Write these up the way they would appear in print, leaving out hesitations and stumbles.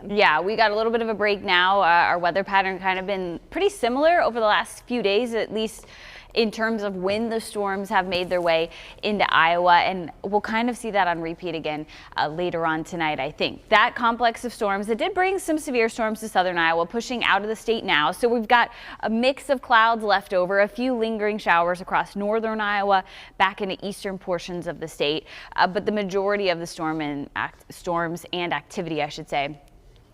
weekend. Yeah, we got a little bit of a break now. Our weather pattern kind of been pretty similar over the last few days, at least in terms of when the storms have made their way into Iowa, and we'll kind of see that on repeat again later on tonight. I think that complex of storms that did bring some severe storms to southern Iowa pushing out of the state now. So we've got a mix of clouds left over, a few lingering showers across northern Iowa back into eastern portions of the state, but the majority of the storms and activity, I should say,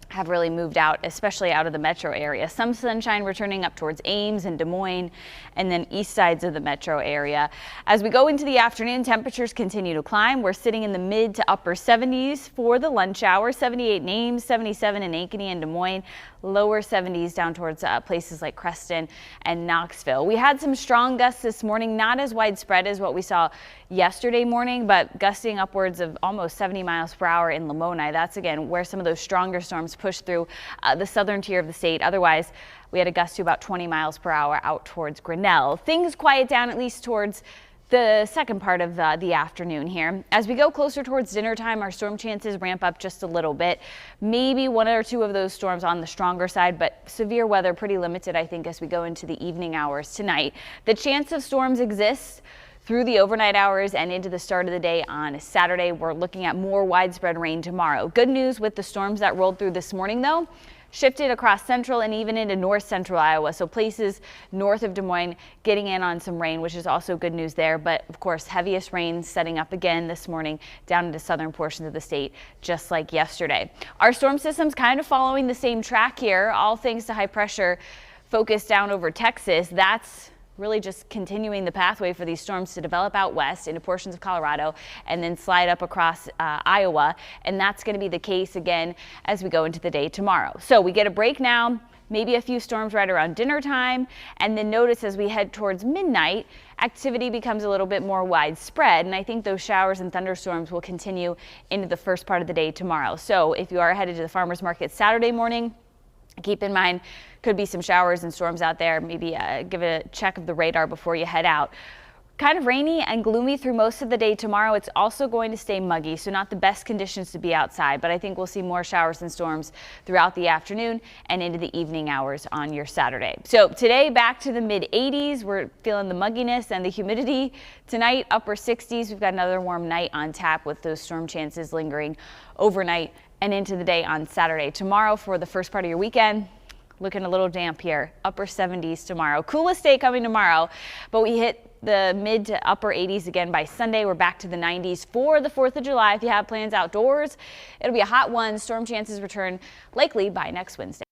have really moved out, especially out of the metro area. Some sunshine returning up towards Ames and Des Moines, and then east sides of the metro area. As we go into the afternoon, temperatures continue to climb. We're sitting in the mid to upper 70s for the lunch hour, 78 in Ames, 77 in Ankeny and Des Moines, lower 70s down towards places like Creston and Knoxville. We had some strong gusts this morning, not as widespread as what we saw yesterday morning, but gusting upwards of almost 70 miles per hour in Lamoni. That's again where some of those stronger storms push through the southern tier of the state. Otherwise, we had a gust to about 20 miles per hour out towards Grinnell. Things quiet down at least towards the second part of the afternoon here. As we go closer towards dinner time, our storm chances ramp up just a little bit. Maybe one or two of those storms on the stronger side, but severe weather pretty limited, I think, as we go into the evening hours tonight. The chance of storms exists through the overnight hours and into the start of the day on Saturday. We're looking at more widespread rain tomorrow. Good news with the storms that rolled through this morning, though, shifted across central and even into north central Iowa. So places north of Des Moines getting in on some rain, which is also good news there. But of course, heaviest rain setting up again this morning down into southern portions of the state, just like yesterday. Our storm system's kind of following the same track here, all thanks to high pressure focused down over Texas. That's really just continuing the pathway for these storms to develop out west into portions of Colorado and then slide up across Iowa. And that's going to be the case again as we go into the day tomorrow. So we get a break now, maybe a few storms right around dinner time. And then notice as we head towards midnight, activity becomes a little bit more widespread. And I think those showers and thunderstorms will continue into the first part of the day tomorrow. So if you are headed to the farmers market Saturday morning, keep in mind, could be some showers and storms out there. Maybe give it a check of the radar before you head out. Kind of rainy and gloomy through most of the day tomorrow. It's also going to stay muggy, so not the best conditions to be outside, but I think we'll see more showers and storms throughout the afternoon and into the evening hours on your Saturday. So today back to the mid 80s. We're feeling the mugginess and the humidity. Tonight, upper 60s. We've got another warm night on tap with those storm chances lingering overnight and into the day on Saturday. Tomorrow for the first part of your weekend, looking a little damp here, upper 70s tomorrow. Coolest day coming tomorrow, but we hit the mid to upper 80s again by Sunday. We're back to the 90s for the 4th of July. If you have plans outdoors, it'll be a hot one. Storm chances return likely by next Wednesday.